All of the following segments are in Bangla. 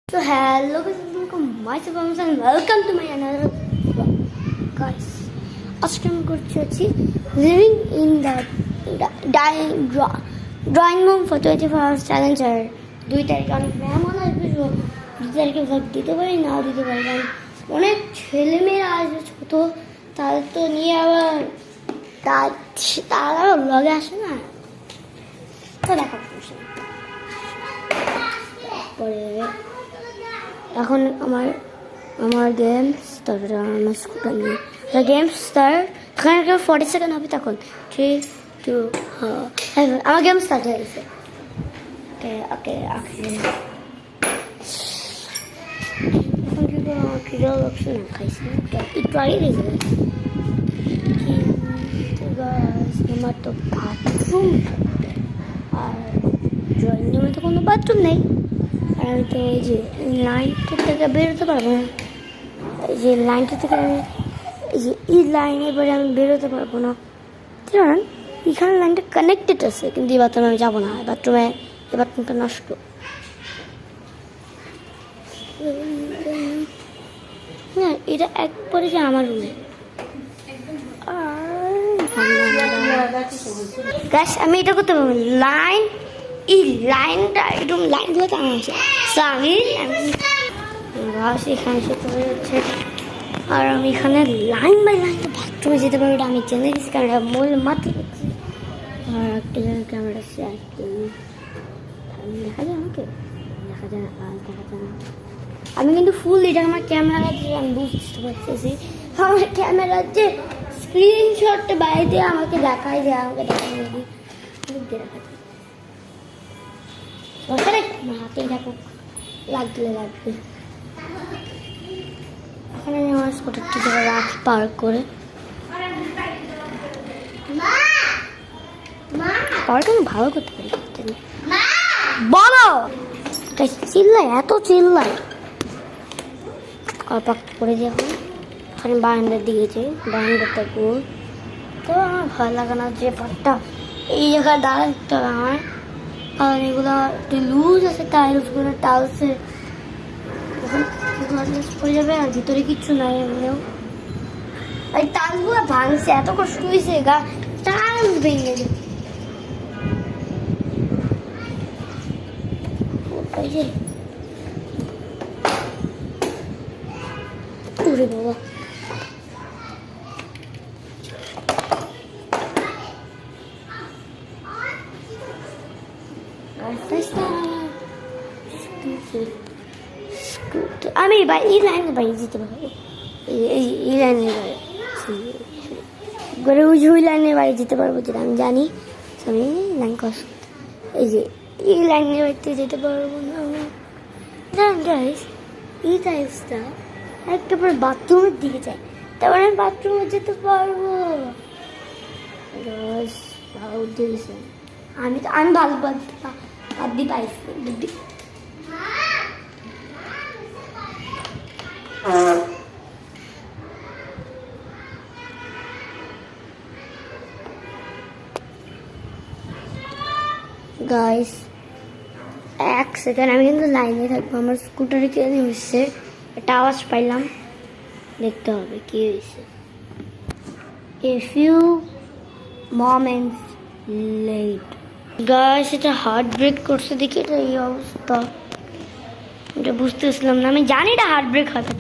So hello guys, welcome myself and welcome to my another vlog. Guys, আজকে আমি করছি হচ্ছে living in the drawing room for 24 hours challenge. আর 2 তারিখে অনেক মেহমান আসবে, 2 তারিখে ভ্লগ দিতে পারি নাও দিতে পারি, কারণ অনেক ছেলেমেয়েরা আসবে ছোট, তাদের তো নিয়ে আবার তারা ভ্লগে আসে না, তো দেখা করছে পরে। এখন আমার গেমস তারপরে আমার স্কুটার নিয়ে গেমস স্টার্ট, এখানে 40 সেকেন্ড হবে, তখন 3 2 আমার গেম স্টার্ট হয়ে গেছে। ওকে ওকে ওকে খিদে লাগছে না, খাইছি একটু আগে গেছে। আমার তো বাথরুম আর ড্রয়িং রুমে তো কোনো বাথরুম নেই, আর আমি তো এই যে লাইনটা থেকে বেরোতে পারবো না, এই যে লাইনটা থেকে আমি এই যে এই লাইনে এবারে আমি বেরোতে পারবো না, কারণ এখানে লাইনটা কানেক্টেড আছে, কিন্তু এই বাথরুমে আমি যাবো না, এই বাথরুমটা নষ্ট। হ্যাঁ, এটা একবারে যে আমার রুমে। গাছ আমি এটা করতে পারবো, এই লাইনটা একদম লাইন ধরে আমার আছে, আমি গাছ এখানে যেতে হচ্ছে, আর আমি এখানে লাইন বাই লাইন বাথরুমে যেতে পারবো, এটা আমি জেনে গেছি, কারণ এটা মূল মাত্র দেখছি। আর একটা জায়গায় ক্যামেরা আছে, দেখা যায় আমাকে, দেখা যায় না। আমি কিন্তু ফুল এটা আমার ক্যামেরা যে আমি বুঝতে পারতেছি, আমার ক্যামেরার যে স্ক্রিনশটটা বাইরে আমাকে দেখায় যে আমাকে দেখায় হাতে দেখো লাগলে লাগবে। এখন আমি আমার স্কুটারটি থেকে রাখি পার্ক করে, পার্ক আমি ভালো করতে পারি, বলো এত চিল্লাই আর পাক করে দিয়ে এখন ওখানে বারান্দার দিকে যাই, বারান্দাটা গোল, তো আমার ভয় লাগে না যে পাটটা এই জায়গায় দাঁড়াতে হবে আমার, কারণ এগুলো একটু লুজ আছে, টাইলসগুলো টাইলসের পড়ে যাবে, আর ভিতরে কিচ্ছু নাই এমনিও। এই টাইলসগুলো ভাঙছে, এত কষ্ট হয়েছে, টাইলস ভেঙে যাবে। ওরে বাবা, আমি এই লাইনে বাইরে যেতে পারবো, এই লাইনের বাইরে ওই লাইনের বাইরে যেতে পারবো, যেটা আমি জানি। আমি লাইন ক্রস, এই যে এই লাইনের বাড়িতে যেতে পারবো না। গাইস, এই টাইপসটা একেবারে বাথরুমের দিকে যায়, তারপরে আমি বাথরুমে যেতে পারবো। ভালো বুদ্ধি দিয়েছে, আমি ভালো বাদ্দি পাইছি বুদ্ধি। গাইস, 1 সেকেন্ড আমি কিন্তু লাইনে থাকবো, আমার স্কুটারে কে হয়েছে, একটা আওয়াজ পাইলাম, দেখতে হবে কি হয়েছে। A few moments later, guys এটা হার্ট ব্রেক করছে, দেখি এটা এই অবস্থা, এটা বুঝতেছিলাম না, আমি জানি এটা হার্ট ব্রেক হবে,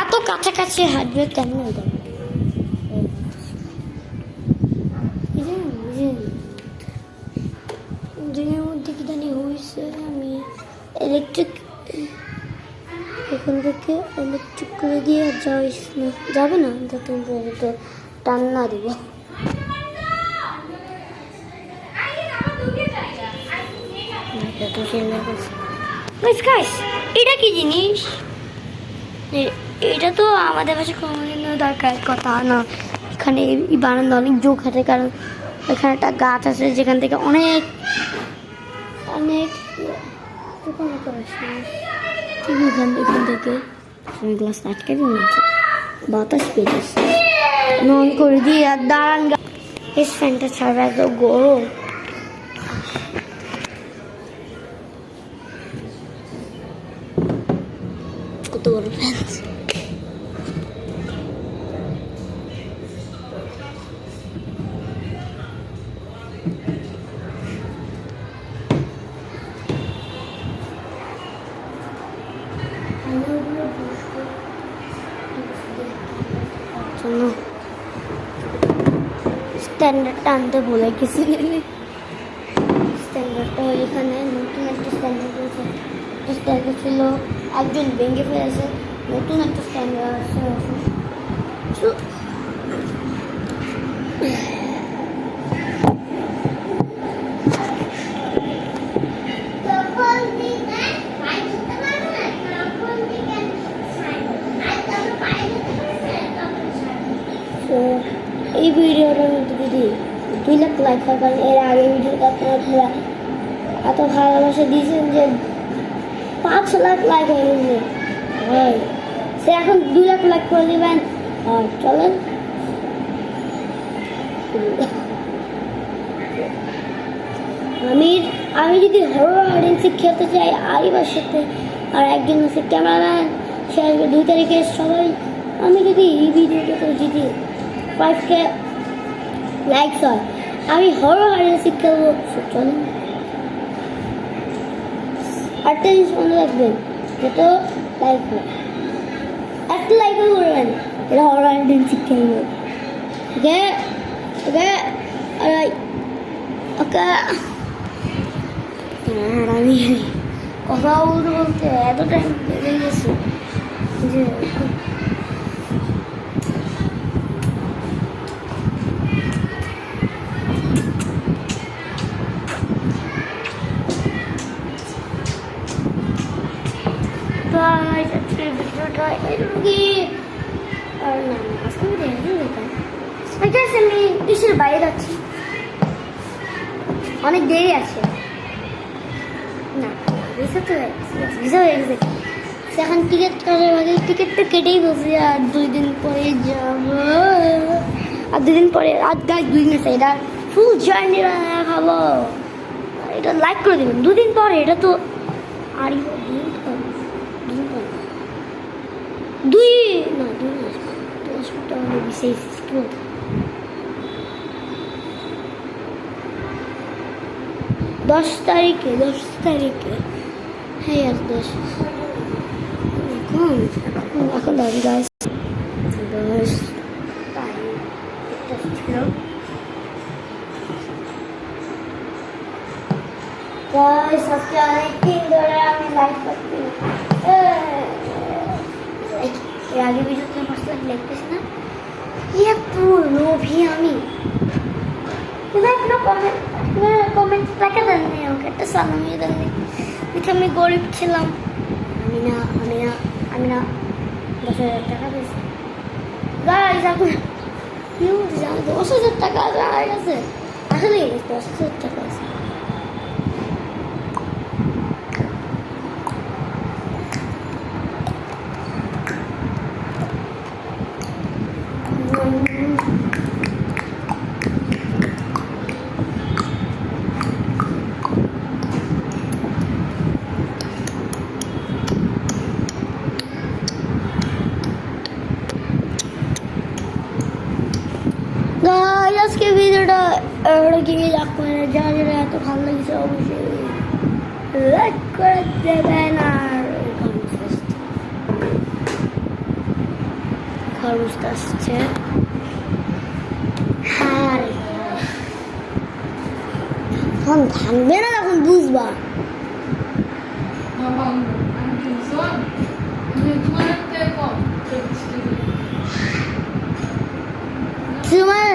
এত কাছাকাছি হার্ট ব্রেক কেমন হয়ে যাবে। দিনের মধ্যে কি জানি হয়েছে, আমি এখান থেকে ইলেকট্রিক করে দিয়ে যাবে না, তো টান না দিব। এটা কি জিনিস? এটা তো আমাদের কাছে কোনো দরকার কথা না, এখানে বারান্দা অনেক জোক আছে, কারণ এখানে একটা গাছ আছে যেখান থেকে অনেক এখান থেকে গ্লাস আটকে দিয়ে বাতাস পেয়েছে নন করে দিয়ে, আর দাঁড়ান এই ফ্যানটা ছাড়া এত গরম। কত বড় ফ্যান্স। স্ট্যান্ডার্ডটা আনতে ভুলে গেছি। স্ট্যান্ডার্ডটা হল এখানে নতুন একটা স্ট্যান্ডার্ড আছে। স্ট্যান্ডার্ড ছিল একজন ভেঙে ফেলেছে, নতুন একটা স্ট্যান্ডার্ড আছে। এই ভিডিওটার মধ্যে যদি 2 লাখ লাইক হয়, কারণ এর আগে ভিডিওটা আপনারা এত ভালোবাসা দিয়েছেন যে 5 লাখ লাইক হয়ে গেছে। হয় সে এখন 2 লাখ লাইক করে দেবেন। আর চলেন আমি যদি হরর হাইডেন্সি খেলতে চাই আরিবার সাথে, আর একজন আছে ক্যামেরাম্যান, সে আসবে 2 তারিখে সবাই। আমি যদি এই ভিডিওটাতে যদি 5K লাইকস হয়, আমি হরর হাইডেন্সি খেলবো। চলেন, একটা জিনিস মনে রাখবেন, যেটা লাইক হয়, একটা লাইকও করবেন, এটা হরর হাইডেন্সি খেলবো। ওকে ওকে ওকে। আমি কথা বলতে বলতে এত টাইম লেগে গেছে যে ভিডিওটা এরকমই। আর না আজকে আমি দেশের বাইরে যাচ্ছি, অনেক দেরি আছে। না ভিসা হয়ে গেছে, এখন টিকিট কাটার আগে টিকিটটা কেটেই বসে। আর 2 দিন পরে যাব, আর 2 দিন পরে আর 2 দিন আছে। এটা ফুল জার্নিটা ভালো, এটা লাইক করে দেবেন 2 দিন পরে। এটা তো আর 10 তারিখে হ্যাঁ, আর 10 এখন 10 গাইস, 10 তারিখ ছিল। গাইস আজকে অনেকদিন ধরে আমি লাইভ করছি। এর আগে ভিডিওতে লিখতেছি না, পুরো লোভী আমি। কমেন্ট টাকা দেননি, আমাকে একটা সালামি দেননি। আমি গরিব ছিলাম। আমি না 10,000 টাকা পেয়েছি। গাইস এখন কি বলছি, 10,000 টাকা হয়ে গেছে। আসলে 10,000 টাকা আছে। আজকে ভিডিওটা যারা এত ভালো লাগছে অবশ্যই লাইক করে দেবেন। আর খরচ আসছে, হ্যাঁ তখন ভাঙবে না, তখন বুঝবা। তোমার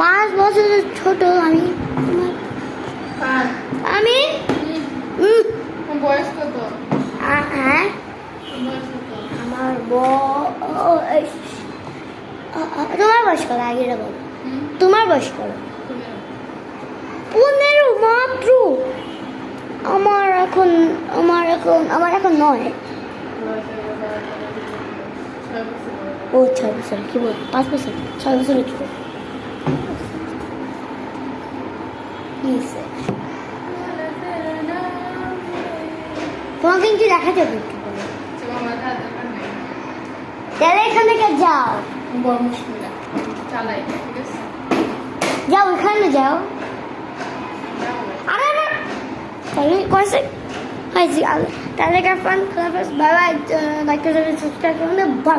5 বছরের ছোট আমি। আমি বয়স কত? হ্যাঁ আমার তোমার বয়স কত? আগে বলো, তোমার বয়স কত? 15 মাত্র। আমার এখন 9। ও 6 বছর, কি বল 5 বছর 6 বছরের ছোট। তোমাকে কিন্তু দেখা যাবে একটু। তাহলে এখান থেকে যাও, বড় মুশকিল না চালাই ঠিক আছে যাও এখানে যাও। আরে না তাহলে কয়েছে হয়েছি তাহলে কাফান বাবা লাইক করে সাবস্ক্রাইব করুন বাবা।